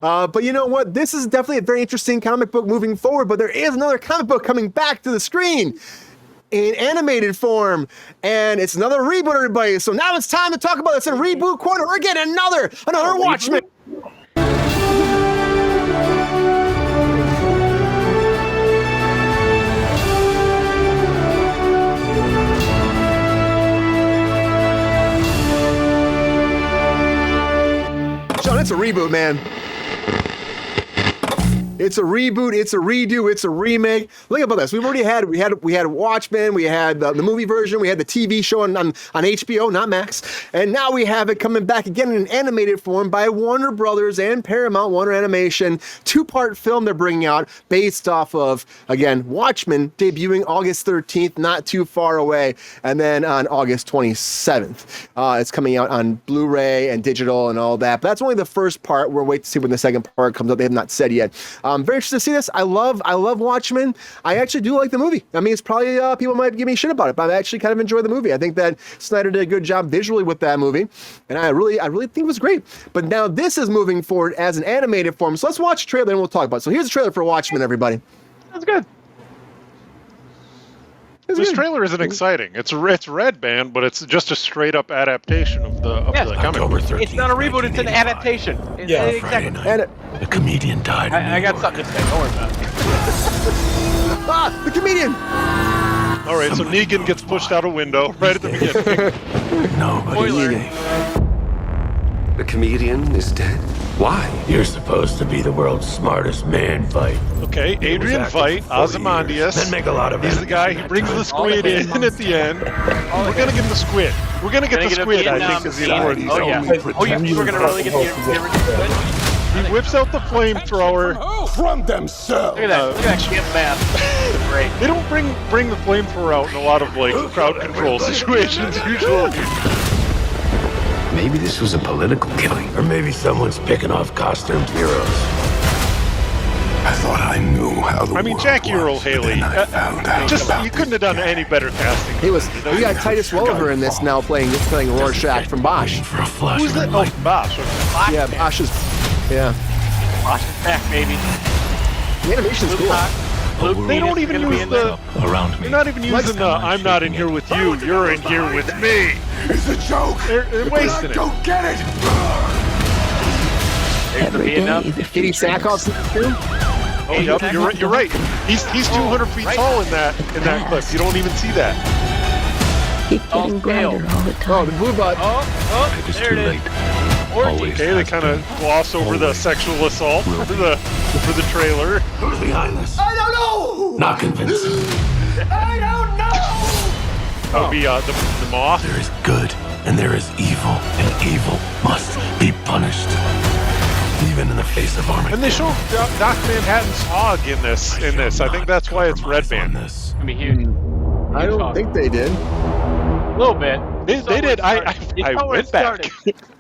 But you know what? This is definitely a very interesting comic book moving forward, but there is another comic book coming back to the screen in animated form, and it's another reboot, everybody. So now it's time to talk about it. It's a reboot corner. We're getting another Watchmen. Sean, it's a reboot, man. It's a reboot, it's a redo, it's a remake. Look about this. We've already had Watchmen, we had the movie version, we had the TV show on HBO, not Max, and now we have it coming back again in an animated form by Warner Brothers and Paramount, Warner Animation. Two-part film they're bringing out based off of, again, Watchmen, debuting August 13th, not too far away, and then on August 27th. It's coming out on Blu-ray and digital and all that, but that's only the first part. We'll wait to see when the second part comes out. They have not said yet. I'm very interested to see this. I love Watchmen. I actually do like the movie. I mean, it's probably people might give me shit about it, but I actually kind of enjoy the movie. I think that Snyder did a good job visually with that movie, and I really think it was great. But now this is moving forward as an animated form. So let's watch the trailer and we'll talk about it. So here's the trailer for Watchmen, everybody. That's good. This trailer isn't exciting. It's Red Band, but it's just a straight up adaptation of the comic. It's not a reboot. It's an adaptation. Friday night, a comedian died. I got something to say. Don't worry about it. The comedian. All right, so Negan gets pushed out a window right at the beginning. Nobody. The comedian is dead. Why? You're supposed to be the world's smartest man, Veidt. Okay, Adrian Veidt, Ozymandias. Then make a lot of He's the guy who brings the squid in at the end. We're gonna get the squid. We're gonna get the squid, I think, is the important thing. Oh, you were gonna really get the squid? He whips out the flamethrower. From themselves. Look at that shit map. Great. They don't bring the flamethrower out in a lot of crowd control situations usually. Maybe this was a political killing. Or maybe someone's picking off costumed heroes. I thought I knew how the world Jackie Earl was, Haley. then I found out about You couldn't have done any better casting. We got Titus Welliver in this now playing Rorschach from Bosch. for a flash Who's of that? light. Oh, Bosch. Yeah, Bosch is. Yeah. Watch it back, baby. The animation's cool. They don't even use the. Around me. They're not even using the "I'm not in here with you, you're in here with me." It's a joke. They're wasting it. Don't get it. There's the Vietnam. Katie Sackhoff's in this too? Oh, yep, you're right. He's 200 feet tall in that clip. You don't even see that. Keep getting grander all the time. Oh, the blue butt. Oh, It's there too it is. late. Always. Okay, they kind of gloss over the sexual assault for the trailer. Who's behind this? I don't know! Not convincing. I don't know! That would be the moth. There is good and there is evil, and evil must be punished. Even in the face of Armageddon. And they show Doc Manhattan's hog in this. I think that's why it's Red Band. This. I mean, huge. I don't think they did. A little bit. They did. I went back.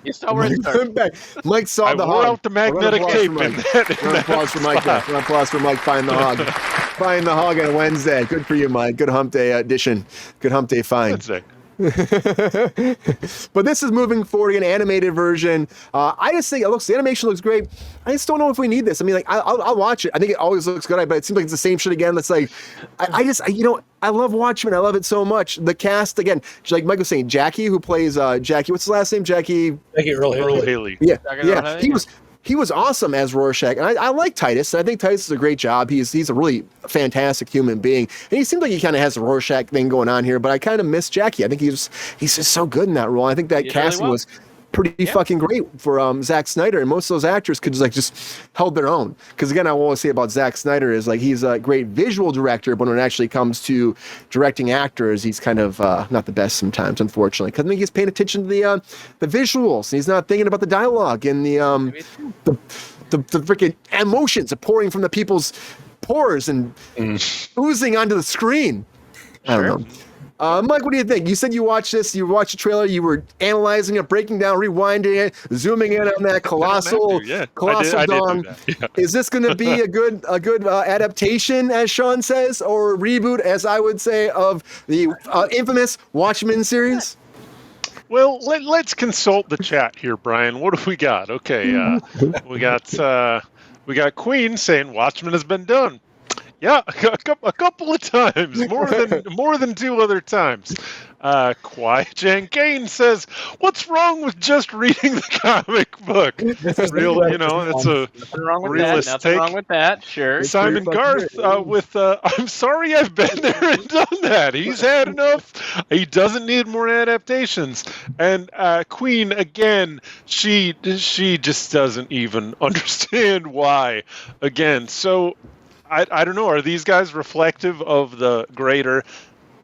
You saw where it started. Mike saw I the wore hog. out the magnetic tape in that. Round of applause for Mike. Round of applause for Mike finding the hog. Finding the hog on Wednesday. Good for you, Mike. Good hump day edition. Good hump day find. Wednesday. But this is moving forward, an animated version. I just think the animation looks great. I just don't know if we need this. I mean, I'll watch it. I think it always looks good, but it seems like it's the same shit again. It's like, I love Watchmen. I love it so much. The cast, again, like Mike was saying, Jackie, who plays Jackie. What's his last name? Jackie Earl Haley. Yeah. He was awesome as Rorschach, and I like Titus. I think Titus does a great job. He's a really fantastic human being, and he seems like he kind of has a Rorschach thing going on here. But I kind of miss Jackie. I think he's just so good in that role. I think that casting was pretty fucking great for Zack Snyder, and most of those actors could just held their own. Because again, I will always say about Zack Snyder is like he's a great visual director, but when it actually comes to directing actors, he's kind of not the best sometimes, unfortunately. Because I think he's paying attention to the visuals, and he's not thinking about the dialogue and the freaking emotions pouring from the people's pores and oozing onto the screen. I don't know. Mike, what do you think? You said you watched this, you watched the trailer, you were analyzing it, breaking down, rewinding it, zooming in on that colossal dong. Yeah. Is this going to be a good adaptation, as Sean says, or a reboot, as I would say, of the infamous Watchmen series? Well, let's consult the chat here, Brian. What have we got? Okay, we got Queen saying Watchmen has been done. Yeah, a couple of times, more than 2 other times. Quiet Jan Kane says, "What's wrong with just reading the comic book?" Real, it's a realist take. Nothing wrong with that. Sure. Simon Garth with, "I'm sorry, I've been there and done that. He's had enough. He doesn't need more adaptations." And Queen again, she just doesn't even understand why. Again, so. I don't know. Are these guys reflective of the greater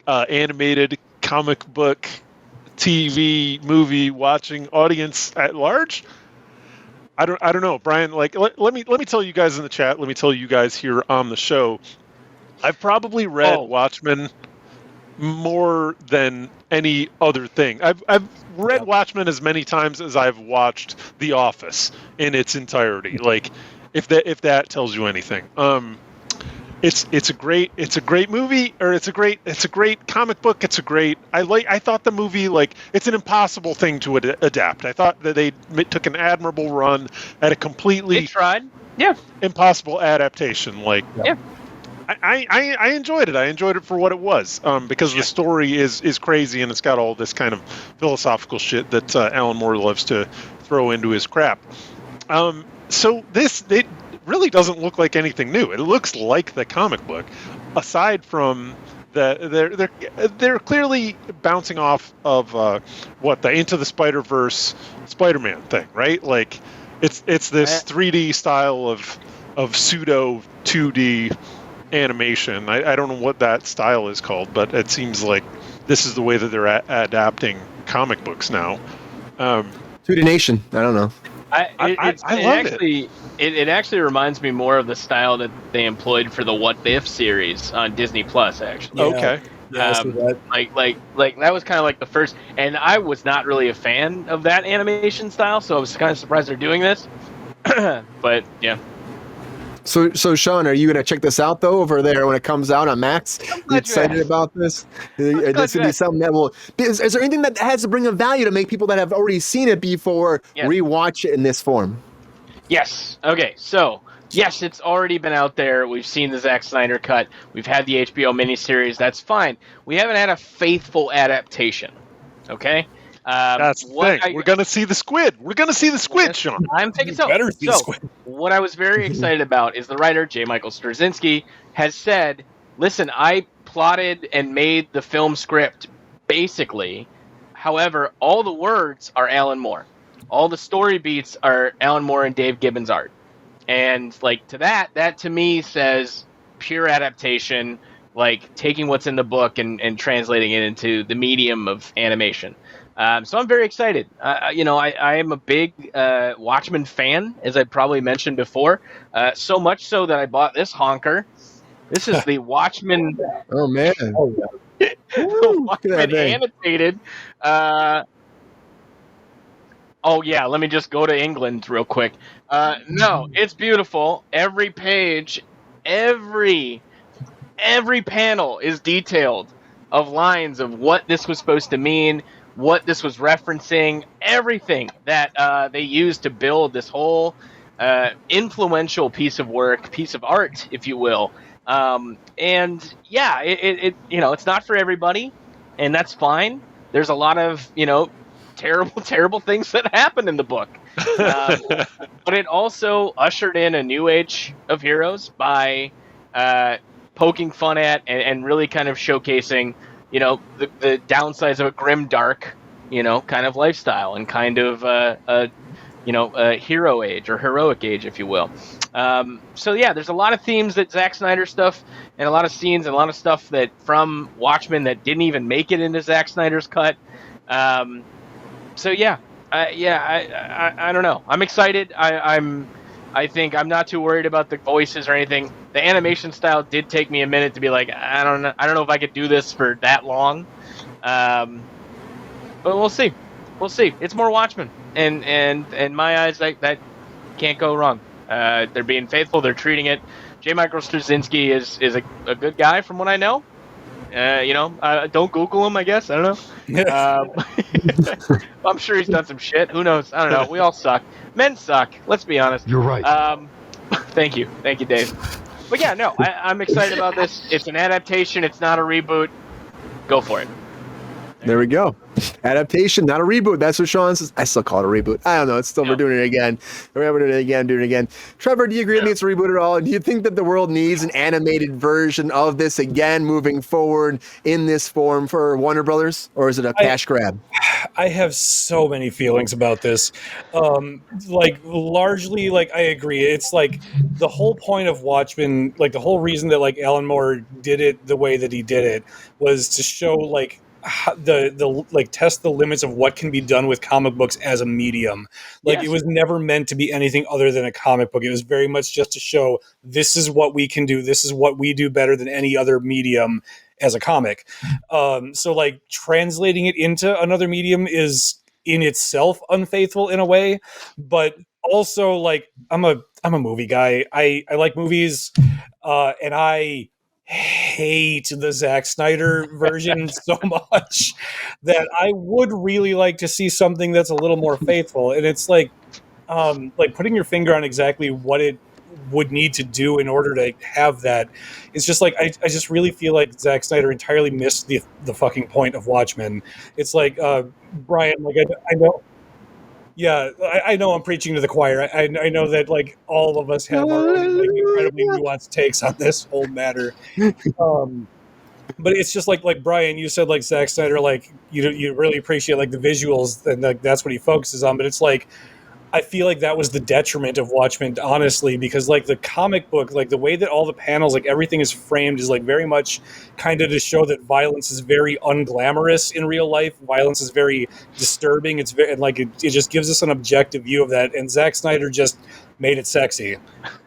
animated comic book, TV, movie watching audience at large? I don't know, Brian. Like, let me tell you guys in the chat. Let me tell you guys here on the show. I've probably read Watchmen more than any other thing. I've read Watchmen as many times as I've watched The Office in its entirety. Like, if that tells you anything. It's a great movie, or it's a great comic book. I thought the movie, like, it's an impossible thing to adapt. I thought that they took an admirable run at a completely impossible adaptation. Like, I enjoyed it. I enjoyed it for what it was, because the story is crazy, and it's got all this kind of philosophical shit that Alan Moore loves to throw into his crap. So it really doesn't look like anything new. It looks like the comic book, aside from they're clearly bouncing off of the Into the Spider-Verse Spider-Man thing, right? Like, it's this 3D style of pseudo 2D animation. I don't know what that style is called, but it seems like this is the way that they're adapting comic books now. 2D Nation. I don't know. It actually reminds me more of the style that they employed for the What If series on Disney Plus. Actually, okay, like that was kind of like the first, and I was not really a fan of that animation style, so I was kind of surprised they're doing this. But yeah. So Sean, are you gonna check this out though over there when it comes out on Max? You excited about this? This gonna be something that will. Is there anything that has to bring a value to make people that have already seen it before rewatch it in this form? Yes. Okay. So yes, it's already been out there. We've seen the Zack Snyder cut. We've had the HBO miniseries. That's fine. We haven't had a faithful adaptation. Okay. That's the thing. We're going to see the squid. We're going to see the squid, Sean. I'm taking so. Better see the squid. What I was very excited about is the writer, J. Michael Straczynski, has said, listen, I plotted and made the film script, basically. However, all the words are Alan Moore. All the story beats are Alan Moore and Dave Gibbons' art. And, like, that to me says pure adaptation, like taking what's in the book and translating it into the medium of animation. So I'm very excited. I am a big Watchmen fan, as I probably mentioned before. So much so that I bought this honker. This is the Watchmen. Oh man! The Watchmen annotated. Oh yeah, let me just go to England real quick. No, it's beautiful. Every page, every panel is detailed of lines of what this was supposed to mean, what this was referencing, everything that they used to build this whole influential piece of art, if you will. And yeah, it's not for everybody, and that's fine. There's a lot of terrible things that happen in the book, but it also ushered in a new age of heroes by poking fun at and really kind of showcasing the downsides of a grim, dark, kind of lifestyle and kind of a hero age or heroic age, if you will. So yeah, there's a lot of themes that Zack Snyder stuff and a lot of scenes and a lot of stuff that from Watchmen that didn't even make it into Zack Snyder's cut. So yeah, I don't know. I'm excited. I think I'm not too worried about the voices or anything. The animation style did take me a minute to be like, I don't know if I could do this for that long. But we'll see. It's more Watchmen, and in my eyes, that can't go wrong. They're being faithful. They're treating it. J. Michael Straczynski is a good guy from what I know, Don't Google him, I guess. I don't know. I'm sure he's done some shit. Who knows? I don't know. We all suck. Men suck. Let's be honest. You're right. Thank you, Dave. But yeah, no, I'm excited about this. It's an adaptation. It's not a reboot. Go for it. There we go. Adaptation, not a reboot. That's what Sean says. I still call it a reboot. I don't know. It's still, we're doing it again. We're doing it again. Trevor, do you agree with me it's a reboot at all? Do you think that the world needs an animated version of this again moving forward in this form for Warner Brothers? Or is it a cash grab? I have so many feelings about this. Largely, I agree. It's like the whole point of Watchmen, the whole reason that Alan Moore did it the way that he did it was to show test the limits of what can be done with comic books as a medium. It was never meant to be anything other than a comic book. It was very much just to show this is what we can do. This is what we do better than any other medium as a comic. So translating it into another medium is in itself unfaithful in a way, but also I'm a movie guy. I like movies, and I hate the Zack Snyder version so much that I would really like to see something that's a little more faithful. And it's putting your finger on exactly what it would need to do in order to have that. It's just I just really feel like Zack Snyder entirely missed the fucking point of Watchmen. It's Brian, I know. Yeah, I know I'm preaching to the choir. I know that all of us have our own incredibly nuanced takes on this whole matter. But it's just like Brian, you said Zack Snyder, you really appreciate the visuals and that's what he focuses on. But it's I feel like that was the detriment of Watchmen, honestly, because the comic book, the way that all the panels, everything is framed is very much kind of to show that violence is very unglamorous in real life. Violence is very disturbing. It's very it just gives us an objective view of that. And Zack Snyder just made it sexy,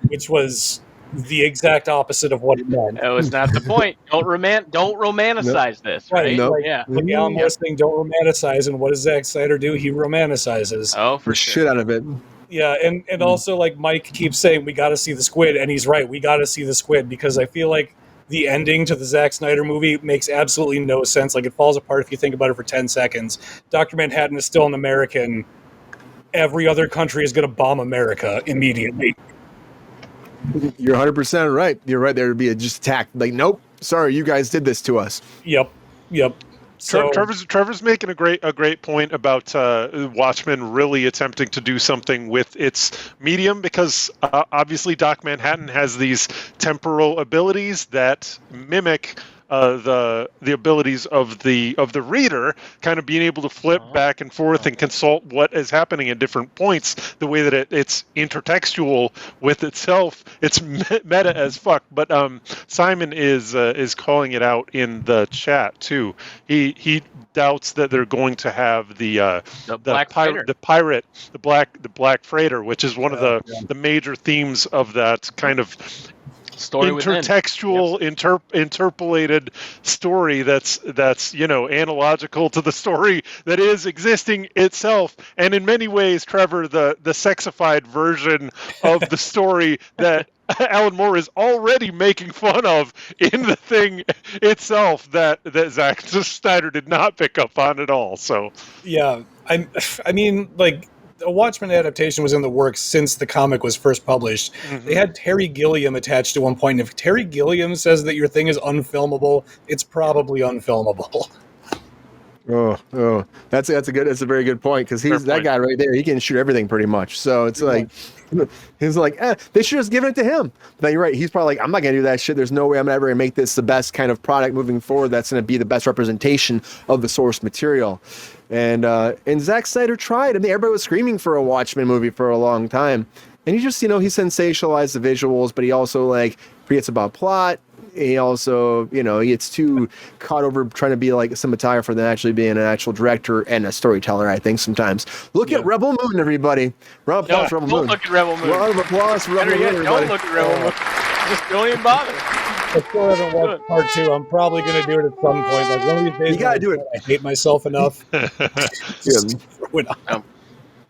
which was the exact opposite of what it meant. That was not the point. Don't romanticize this, right? Nope. Alan Moore's thing, don't romanticize. And what does Zack Snyder do? He romanticizes. Oh, for the sure. shit out of it. Yeah, and also Mike keeps saying we got to see the squid, and he's right. We got to see the squid because I feel like the ending to the Zack Snyder movie makes absolutely no sense. It falls apart if you think about it for 10 seconds. Dr. Manhattan is still an American. Every other country is going to bomb America immediately. You're 100% right. You're right. There would be a just attack. Nope. Sorry, you guys did this to us. Yep. So, Trevor's making a great point about Watchmen really attempting to do something with its medium because obviously Doc Manhattan has these temporal abilities that mimic the abilities of the reader, kind of being able to flip back and forth and consult what is happening at different points. The way that it's intertextual with itself, it's meta as fuck. But Simon is calling it out in the chat too. He doubts that they're going to have the black freighter, which is one of the major themes of that kind of story intertextual, interpolated story that's analogical to the story that is existing itself, and in many ways, Trevor, the sexified version of the story that Alan Moore is already making fun of in the thing itself that Zack Snyder did not pick up on at all. So yeah, I mean a Watchmen adaptation was in the works since the comic was first published. Mm-hmm. They had Terry Gilliam attached to one point. If Terry Gilliam says that your thing is unfilmable, it's probably unfilmable. Oh, that's a very good point because he's that guy right there. He can shoot everything pretty much. So it's he's they should just given it to him. But you're right. He's probably I'm not gonna do that shit. There's no way I'm ever gonna make this the best kind of product moving forward. That's gonna be the best representation of the source material. And Zack Snyder tried. I mean, everybody was screaming for a Watchmen movie for a long time. And he just, he sensationalized the visuals, but he also forgets about plot. He also, he gets too caught over trying to be like a cinematographer than actually being an actual director and a storyteller, I think, sometimes. Look at Rebel Moon, everybody. Round of applause for Rebel Moon. Don't look at Rebel Moon. Round of applause for Rebel Moon, everybody. Don't look at Rebel Moon. Just don't even bother. I still haven't watched part 2. I'm probably going to do it at some point. One of these days, you got to do it. I hate myself enough.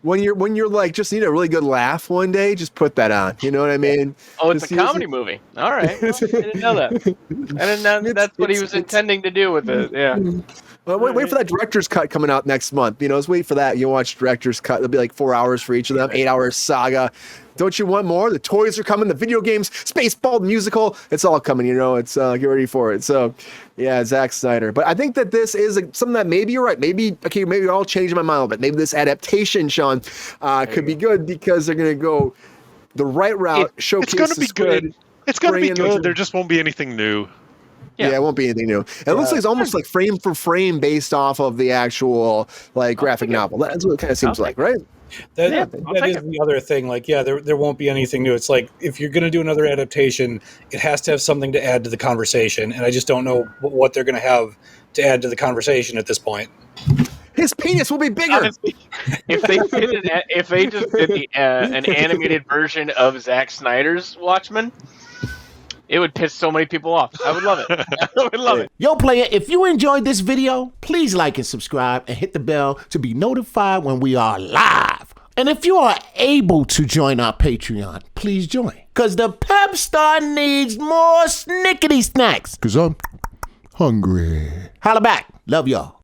when you're like just need a really good laugh one day, just put that on. You know what I mean? Oh, it's Just a comedy movie. All right. Well, I didn't know that. I didn't know that's what he was intending to do with it. Yeah. Well, wait for that director's cut coming out next month. You know, let's wait for that. You watch director's cut. It'll be like 4 hours for each of them, 8-hour saga. Don't you want more? The toys are coming, the video games, Spaceball, the musical. It's all coming, you know. It's get ready for it. So, yeah, Zack Snyder. But I think that this is something that maybe you're right. Maybe I'll change my mind a little bit. Maybe this adaptation, Sean, could be good because they're going to go the right route, showcase. It's going to be good. It's going to be good. There just won't be anything new. Yeah, it won't be anything new. It looks like it's almost like frame for frame based off of the actual graphic novel. That's what it kind of seems like, right? That is the other thing. Like, there won't be anything new. It's like if you're going to do another adaptation, it has to have something to add to the conversation, and I just don't know what they're going to have to add to the conversation at this point. His penis will be bigger. Honestly, if they just did an animated version of Zack Snyder's Watchmen, it would piss so many people off. I would love it. I would love it. Yo, player, if you enjoyed this video, please like and subscribe and hit the bell to be notified when we are live. And if you are able to join our Patreon, please join. Because the Pep Star needs more snickety snacks. Because I'm hungry. Holla back. Love y'all.